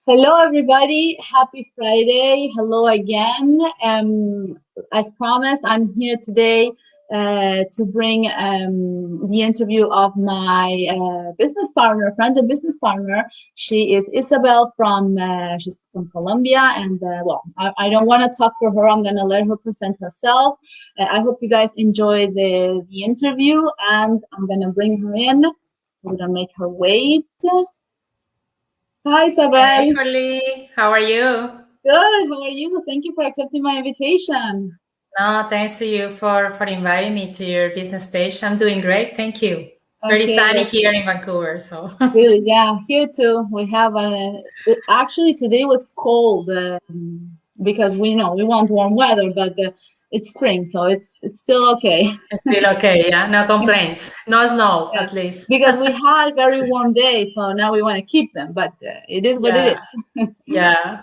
Hello, everybody. Happy Friday. Hello again. As promised, I'm here today to bring the interview of my business partner, friend and business partner. She is Isabelle she's from Colombia. And I don't want to talk for her. I'm going to let her present herself. I hope you guys enjoy the interview, and I'm going to bring her in. I'm going to make her wait. Hi, Hey, Isabelle. Holly, how are you? Good. How are you? Thank you for accepting my invitation. No, thanks to you for inviting me to your business page. I'm doing great, thank you. Very Okay, sunny that's here in Vancouver, so really, yeah. Here too, we have actually today was cold because we know we want warm weather, but it's spring, so it's still okay. it's still okay. Yeah, no complaints, no snow Yeah. at least. Because we had very warm days, so now we want to keep them, but it is what it Yeah, is. yeah.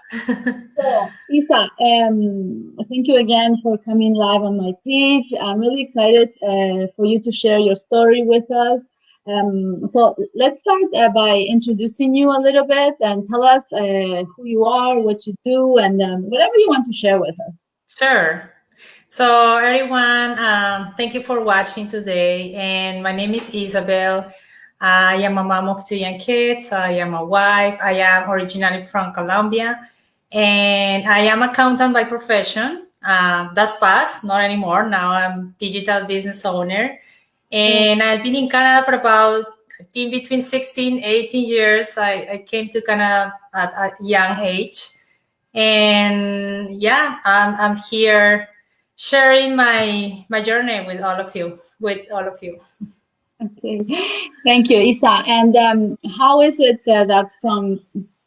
So, Isa, thank you again for coming live on my page. I'm really excited for you to share your story with us. So, let's start by introducing you a little bit and tell us who you are, what you do, and whatever you want to share with us. Sure. So, everyone, thank you for watching today. And my name is Isabel. I am a mom of two young kids. I am a wife. I am originally from Colombia, and I am accountant by profession. That's past, not anymore. Now I'm digital business owner, Good. and I've been in Canada for about I think between 16, 18 years. I came to Canada at a young age, and yeah, I'm here sharing my journey with all of you. Okay, thank you, Isa. And how is it that from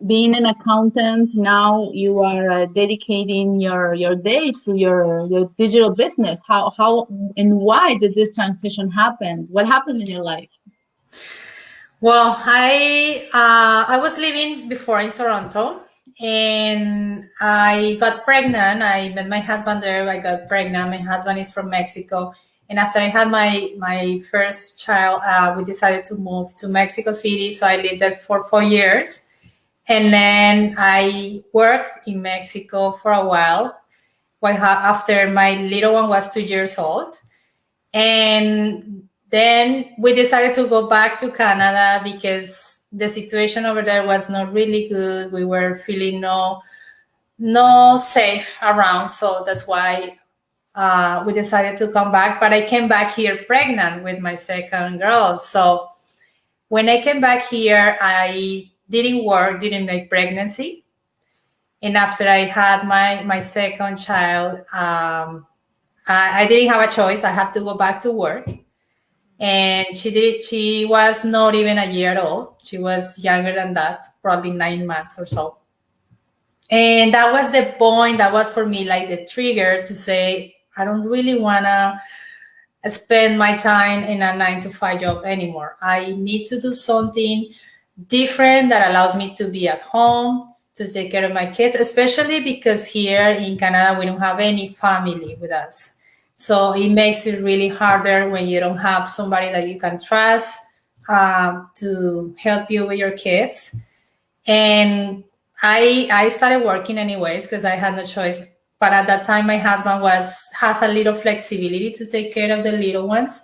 being an accountant now you are dedicating your day to your digital business? How and why did this transition happen? What happened in your life? Well, I was living before in Toronto, and I got pregnant. I met my husband there. I got pregnant. My husband is from Mexico, and after I had my first child, we decided to move to Mexico City. So I lived there for 4 years, and then I worked in Mexico for a while. After my little one was 2 years old, and then we decided to go back to Canada because the situation over there was not really good. We were feeling no safe around, so that's why we decided to come back. But I came back here pregnant with my second girl. So when I came back here, I didn't work during my pregnancy, and after I had my second child, I didn't have a choice. I had to go back to work, and she was not even a year old. She was younger than that, probably 9 months or so. And that was the point. That was for me like the trigger to say I don't really want to spend my time in a 9 to 5 job anymore. I need to do something different that allows me to be at home, to take care of my kids, especially because here in Canada we don't have any family with us. So it makes it really harder when you don't have somebody that you can trust to help you with your kids. And I started working anyways because I had no choice. But at that time, my husband has a little flexibility to take care of the little ones.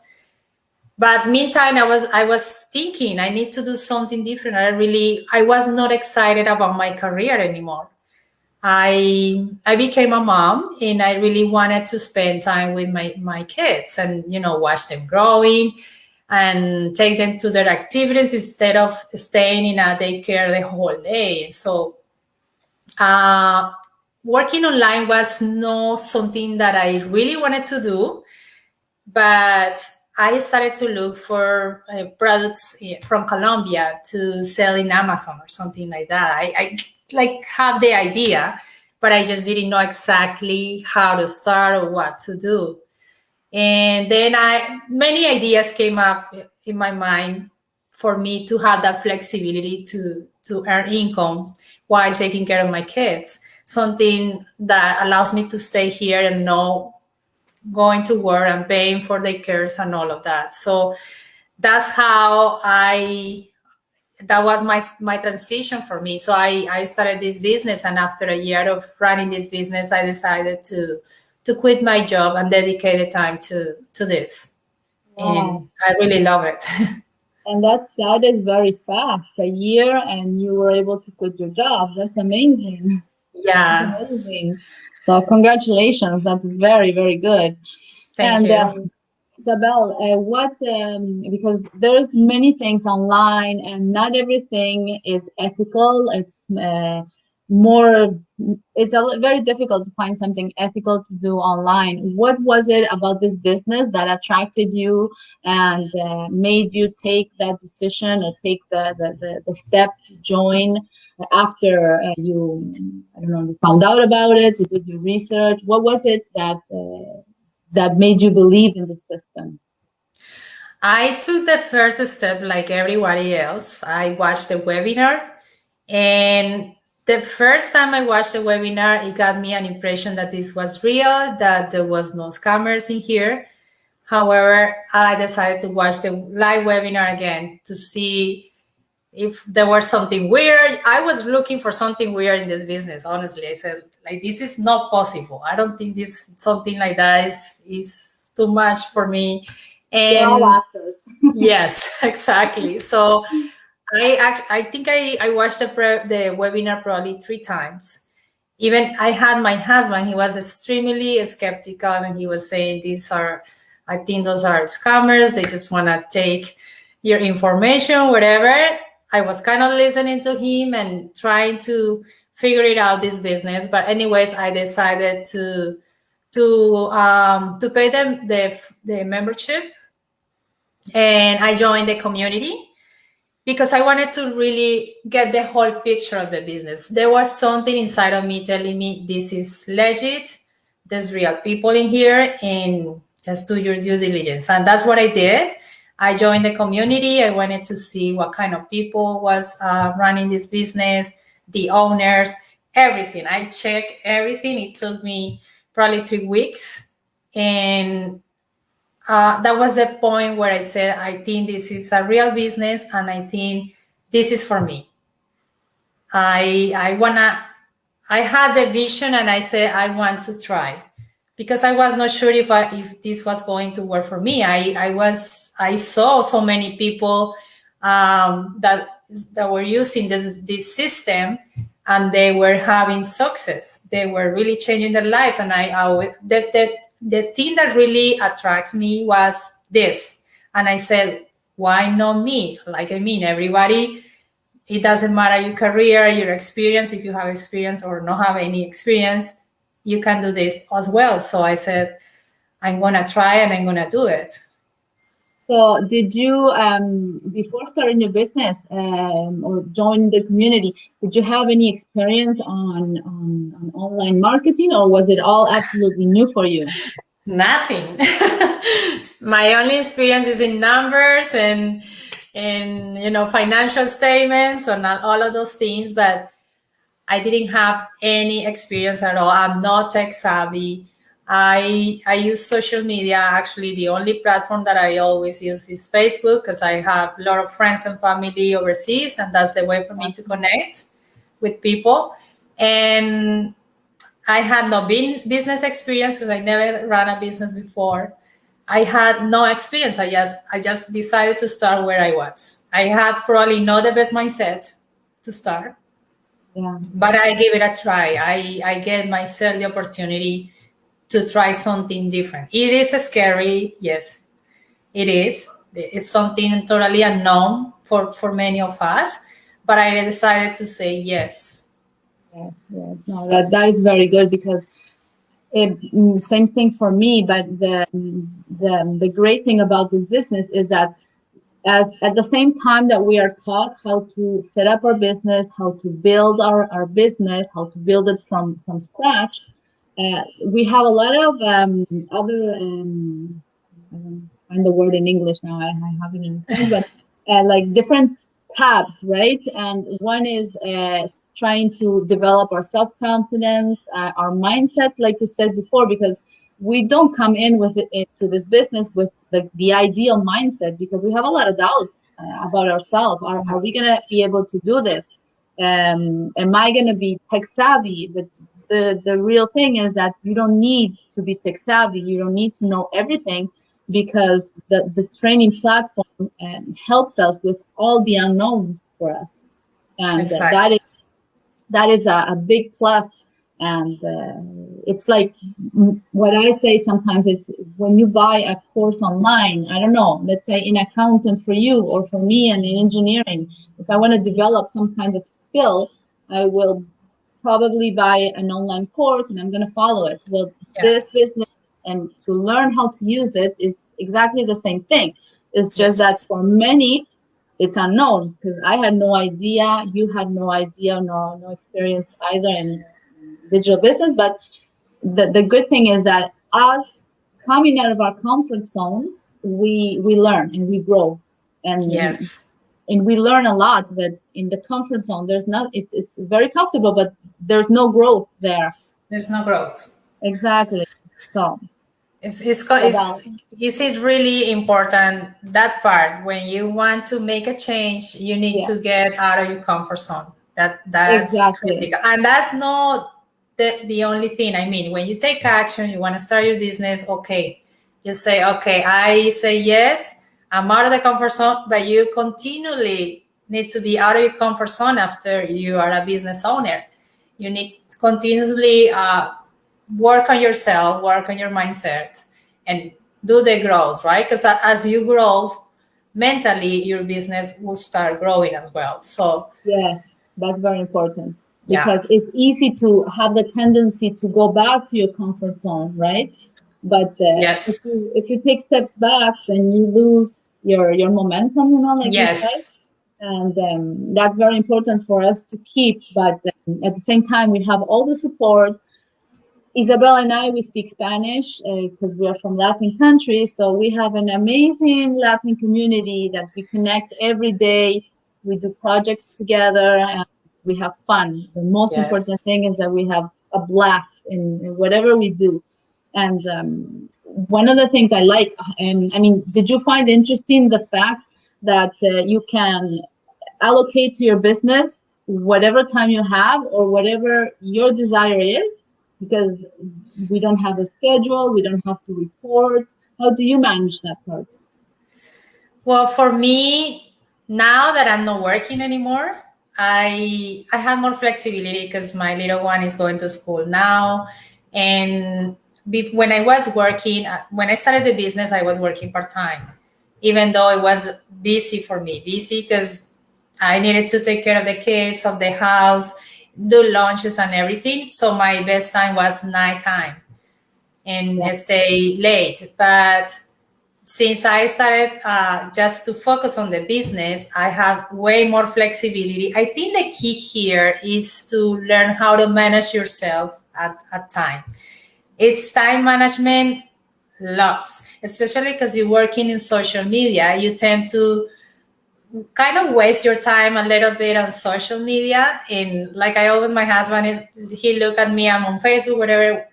But meantime, I was thinking I need to do something different. I was not excited about my career anymore. I became a mom, and I really wanted to spend time with my kids and watch them growing and take them to their activities instead of staying in a daycare the whole day. So uh, working online was not something that I really wanted to do, but I started to look for products from Colombia to sell in Amazon or something like that. I like have the idea, but I just didn't know exactly how to start or what to do. And then many ideas came up in my mind for me to have that flexibility to earn income while taking care of my kids. Something that allows me to stay here and know going to work and paying for the cares and all of that. So that's how I that was my transition for me. So I started this business, and after a year of running this business, I decided to quit my job and dedicate the time to this. Wow. And I really love it. And that is very fast, a year, and you were able to quit your job. That's amazing. That's Yeah. amazing. So congratulations. That's very, very good. Thank And you. Isabel, what because there's many things online, and not everything is ethical. It's more. It's very difficult to find something ethical to do online. What was it about this business that attracted you and made you take that decision or take the step to join after you, I don't know, you found out about it, you did your research? What was it that made you believe in the system? I took the first step like everybody else. I watched the webinar, and the first time I watched the webinar, it got me an impression that this was real, that there was no scammers in here. However, I decided to watch the live webinar again to see if there was something weird. I was looking for something weird in this business, honestly. I said, like, this is not possible. I don't think this something like that is too much for me. They're all And actors. yes, exactly. So I think I watched the webinar probably 3 times. Even I had my husband, he was extremely skeptical, and he was saying I think those are scammers. They just want to take your information, whatever. I was kind of listening to him and trying to figure it out, this business. But anyways, I decided to pay them the membership, and I joined the community because I wanted to really get the whole picture of the business. There was something inside of me telling me this is legit, there's real people in here, and just do your due diligence. And that's what I did. I joined the community. I wanted to see what kind of people was running this business, the owners, everything. I checked everything. It took me probably 3 weeks. And that was the point where I said, I think this is a real business, and I think this is for me. I had the vision, and I said I want to try, because I was not sure if this was going to work for me. I saw so many people that were using this system, and they were having success. They were really changing their lives, and the thing that really attracts me was this. And I said, why not me? Like, I mean, everybody, it doesn't matter your career, your experience, if you have experience or not have any experience, you can do this as well. So I said, I'm going to try, and I'm going to do it. So did you, before starting your business or joining the community, did you have any experience on online marketing, or was it all absolutely new for you? Nothing. My only experience is in numbers and financial statements and all of those things, but I didn't have any experience at all. I'm not tech savvy. I use social media. Actually, the only platform that I always use is Facebook, because I have a lot of friends and family overseas, and that's the way for me to connect with people. And I had no business experience, because I never ran a business before. I had no experience. I just decided to start where I was. I had probably not the best mindset to start, Yeah. but I gave it a try. I gave myself the opportunity to try something different. It is scary, yes, it is. It's something totally unknown for many of us, but I decided to say yes. Yes, yes. No, that is very good, because same thing for me. But the great thing about this business is that, as at the same time that we are taught how to set up our business, how to build our business, how to build it from scratch, we have a lot of other I don't find the word in English now. I have it in French, but like different tabs, right? And one is trying to develop our self confidence, our mindset, like you said before, because we don't come in with it to this business with the ideal mindset, because we have a lot of doubts about ourselves. Are we gonna be able to do this? Am I gonna be tech savvy? But the real thing is that you don't need to be tech savvy. You don't need to know everything, because the training platform helps us with all the unknowns for us, and Exactly. that is a big plus. And it's like what I say sometimes, it's when you buy a course online, I don't know, let's say in accountant for you or for me, and in engineering, if I want to develop some kind of skill, I will probably buy an online course and I'm going to follow it. Well, Yeah. this business, and to learn how to use it, is exactly the same thing. It's just that Yes. for many, it's unknown, because I had no idea, you had no idea, no experience either in digital business. But the good thing is that us coming out of our comfort zone, we learn and we grow, and Yes. and we learn a lot. That in the comfort zone, there's not, it's very comfortable, but there's no growth there. There's no growth. Exactly. So It's about, is it really important that part when you want to make a change, you need to yes, get out of your comfort zone. That's exactly. critical, and that's not the only thing. I mean, when you take action, you want to start your business. Okay, you say, okay, I say yes, I'm out of the comfort zone, but you continually need to be out of your comfort zone after you are a business owner. You need continuously work on yourself, work on your mindset, and do the growth, right? Because as you grow mentally, your business will start growing as well. So, Yes, that's very important, yeah, because it's easy to have the tendency to go back to your comfort zone, right? But yes, if you take steps back, then you lose your momentum, like we say. yes, And that's very important for us to keep. But at the same time, we have all the support. Isabel and I, we speak Spanish because we are from Latin countries. So we have an amazing Latin community that we connect every day. We do projects together and we have fun. The most yes. important thing is that we have a blast in whatever we do. And one of the things I like, I mean, did you find interesting the fact that you can allocate to your business whatever time you have or whatever your desire is, because we don't have a schedule, we don't have to report. How do you manage that part? Well, for me, now that I'm not working anymore, I have more flexibility because my little one is going to school now, and when I was working, when I started the business, I was working part time, even though it was busy for me, busy because I needed to take care of the kids, of the house, do lunches and everything. So my best time was nighttime and Yeah. stay late, but since I started just to focus on the business, I have way more flexibility. I think the key here is to learn how to manage yourself at time. It's time management lots, especially because you're working in social media. You tend to kind of waste your time a little bit on social media. And like I always, my husband is, he look at me, I'm on Facebook, whatever.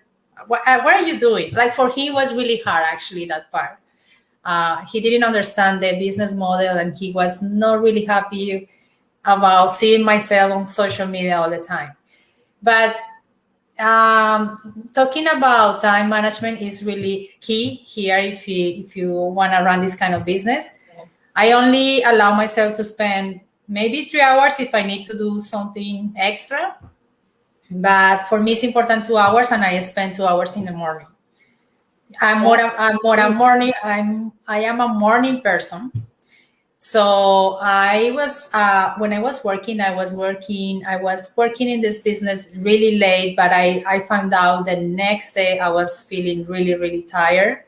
What are you doing? Like for him, it was really hard actually that part. He didn't understand the business model and he was not really happy about seeing myself on social media all the time. But talking about time management is really key here if you want to run this kind of business. I only allow myself to spend maybe 3 hours if I need to do something extra. But for me, it's important 2 hours, and I spend 2 hours in the morning. I'm more a morning. I am a morning person. So I was when I was working, I was working in this business really late, but I found out the next day I was feeling really, really tired.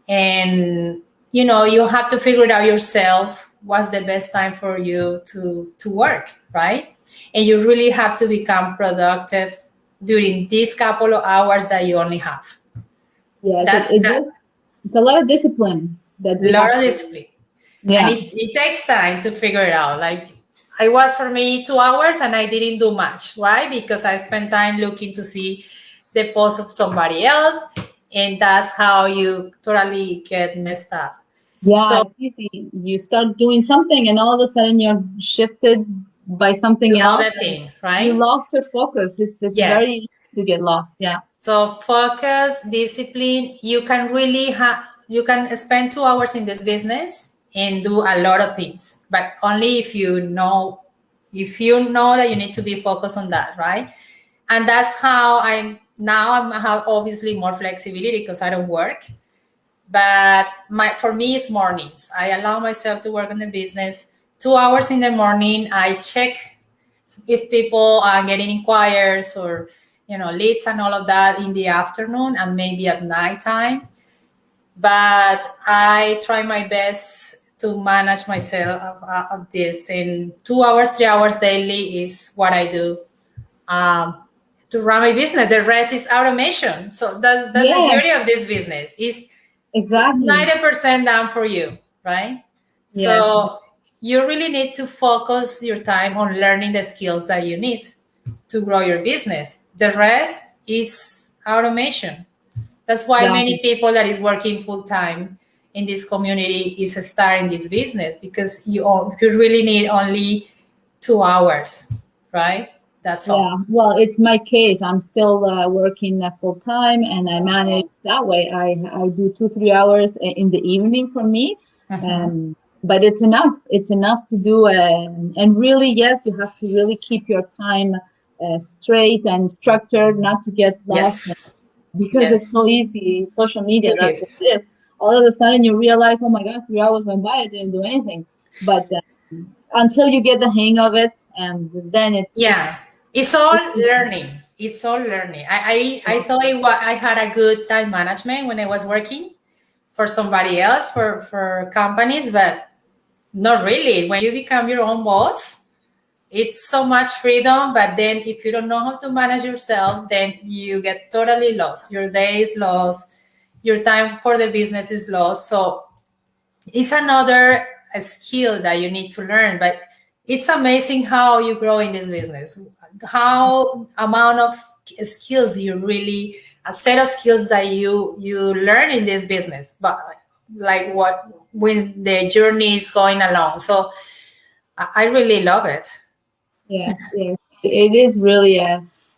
And you have to figure it out yourself what's the best time for you to work, right? And you really have to become productive during these couple of hours that you only have. Yes, That it's a lot of discipline that we lot have of to. discipline. And Yeah. it takes time to figure it out. Like it was for me 2 hours and I didn't do much. Why? Because I spent time looking to see the post of somebody else. and that's how you totally get messed up. Yeah, So it's easy. You start doing something, and all of a sudden you're shifted by to something else, other and thing, you right? lost your focus. It's very Yes. easy to get lost. Yeah. So focus, discipline. You can really have. You can spend 2 hours in this business and do a lot of things, but only if you know. If you know that you need to be focused on that, right? And that's how I have obviously more flexibility because I don't work. But for me it's mornings. I allow myself to work on the business 2 hours in the morning. I check if people are getting inquiries or leads and all of that in the afternoon and maybe at nighttime. But I try my best to manage myself of this. In 2 hours, 3 hours daily is what I do um, to run my business. The rest is automation. So that's the beauty Yes, of this business. It's exactly. 90% done for you, right? Yes. So you really need to focus your time on learning the skills that you need to grow your business. The rest is automation. That's why Yeah. many people that is working full time in this community is starting this business because you really need only 2 hours, right? That's Yeah, all. well, it's my case. I'm still working full time, and I manage that way. I do 2 3 hours in the evening for me, Mhm. um, but it's enough. It's enough to do. And really, yes, you have to really keep your time straight and structured, not to get lost Yes. because it's Yes. so easy. Social media, It that's what is. it is. All of a sudden, you realize, oh my God, 3 hours went by. I didn't do anything. But until you get the hang of it, and then Yeah, it's all it's learning. It's all learning. I thought I had a good time management when I was working for somebody else for companies, but not really. When you become your own boss, it's so much freedom. But then if you don't know how to manage yourself, then you get totally lost. Your day is lost. Your time for the business is lost. So it's another skill that you need to learn, but it's amazing how you grow in this business, how amount of skills you really a set of skills that you learn in this business, but like what when the journey is going along. So I really love it. yes, yes. It is really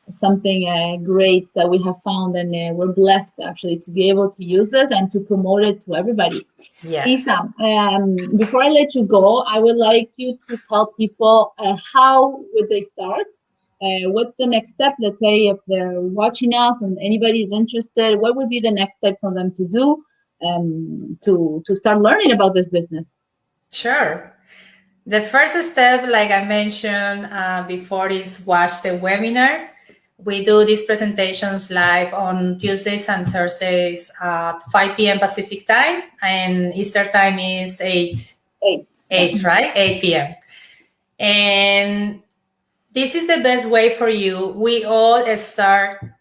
something great that we have found, and we're blessed actually to be able to use it and to promote it to everybody. Yes. Isa, before I let you go, I would like you to tell people how would they start? What's the next step? Let's say if they're watching us and anybody is interested, what would be the next step for them to do to start learning about this business? Sure. The first step, like I mentioned before, is watch the webinar. We do these presentations live on Tuesdays and Thursdays at 5 p.m. Pacific time, and Easter time is 8, Eight. Yeah. 8, right? 8 p.m. And this is the best way for you. We all started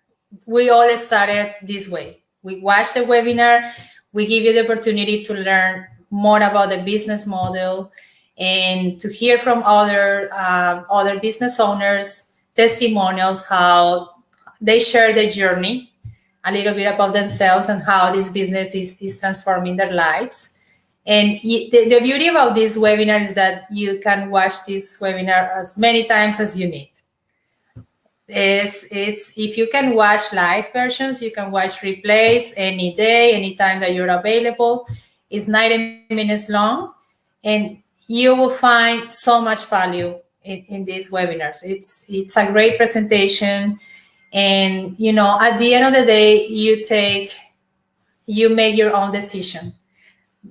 this way. We watch the webinar, we give you the opportunity to learn more about the business model and to hear from other business owners testimonials, how they share their journey, a little bit about themselves and how this business is transforming their lives. And the beauty about this webinar is that you can watch this webinar as many times as you need. It's if you can watch live versions, you can watch replays any day, anytime that you're available. It's 90 minutes long, and you will find so much value in these webinars. It's a great presentation, and at the end of the day, you make your own decision.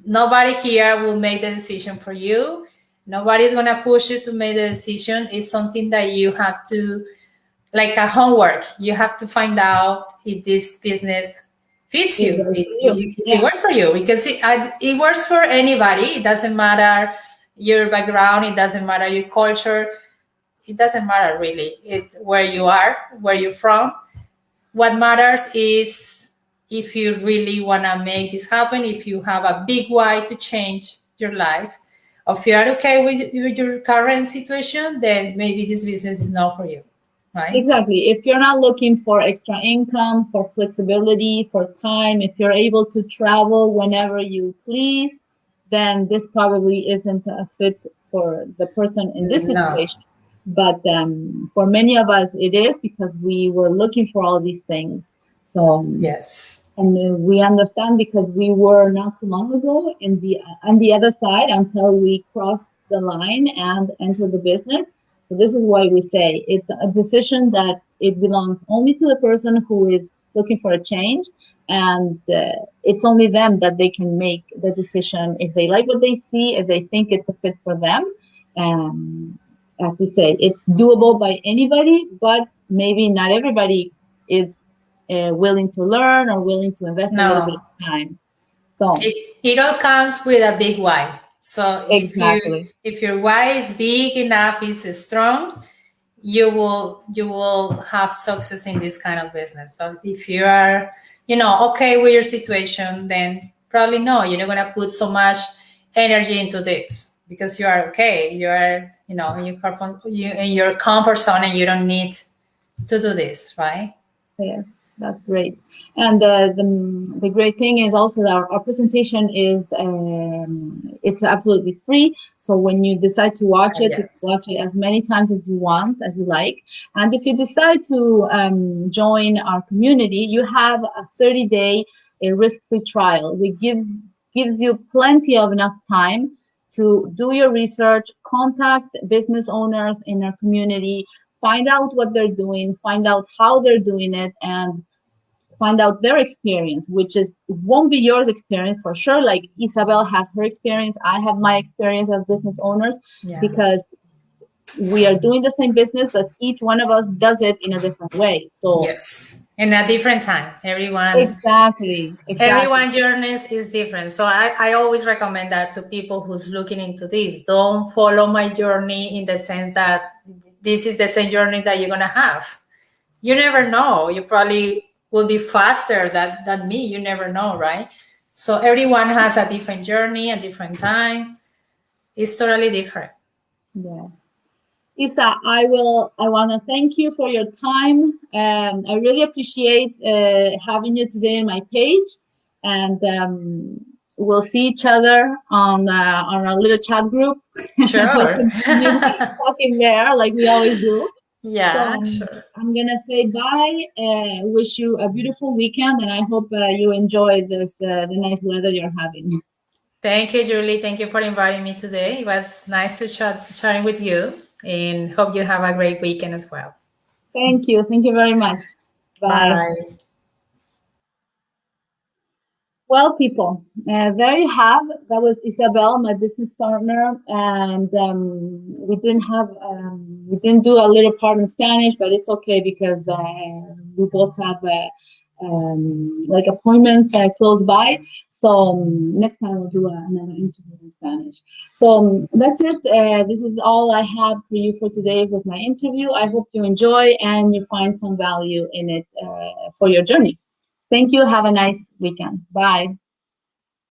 Nobody here will make the decision for you. Nobody's gonna push you to make the decision. It's something that you have to, like a homework. You have to find out if this business fits It you, works for you. if it Yeah. works for you. Because it works for anybody. It doesn't matter your background. It doesn't matter your culture. It doesn't matter really where you are, where you're from. What matters is if you really want to make this happen, if you have a big why to change your life, or if you are okay with your current situation, then maybe this business is not for you, right? Exactly. If you're not looking for extra income, for flexibility, for time, if you're able to travel whenever you please, then this probably isn't a fit for the person in this No. situation. But for many of us, it is because we were looking for all these things. So, Yes. and we understand because we were not too long ago in the on the other side until we crossed the line and entered the business. So this is why we say it's a decision that it belongs only to the person who is looking for a change, and it's only them that they can make the decision if they like what they see, if they think it's a fit for them. As we say, it's doable by anybody, but maybe not everybody is willing to learn or willing to invest a little bit No. of time. So It all comes with a big why. So exactly. if your why is big enough, is strong, you will have success in this kind of business. So if you are, okay with your situation, then probably no, you're not gonna put so much energy into this because you are okay. You are, in your comfort zone and you don't need to do this, right? Yes, that's great. And the great thing is also that our presentation is it's absolutely free. So when you decide to watch it, you can Yes. watch it as many times as you want, as you like. And if you decide to join our community, you have a 30-day risk-free trial, which gives you plenty of enough time to do your research, contact business owners in our community, find out what they're doing, find out how they're doing it, and find out their experience, which is won't be yours experience for sure. Like Isabelle has her experience, I have my experience as business owners, Yeah. because we are doing the same business, but each one of us does it in a different way. So Yes. In a different time. exactly. Everyone journeys is different. So I always recommend that to people who's looking into this. Don't follow my journey in the sense that this is the same journey that you're gonna have. You never know. You probably will be faster than me. You never know, right? So everyone has a different journey, a different time. It's totally different. Yeah. Isa, I want to thank you for your time. I really appreciate having you today on my page, and we'll see each other on our little chat group. We'll Sure. continue talking there like we always do. So Yeah, sure. I'm gonna say bye. Wish you a beautiful weekend, and I hope you enjoy this the nice weather you're having. Thank you, Julie. Thank you for inviting me today. It was nice to chatting with you, and hope you have a great weekend as well. Thank you. Thank you very much. Bye. Bye. Well, people, there you have. That was Isabelle, my business partner, and we didn't do a little part in Spanish, but it's okay because we both have like appointments close by. So next time we'll do another interview in Spanish. So that's it. This is all I have for you for today with my interview. I hope you enjoy and you find some value in it for your journey. Thank you. Have a nice weekend. Bye.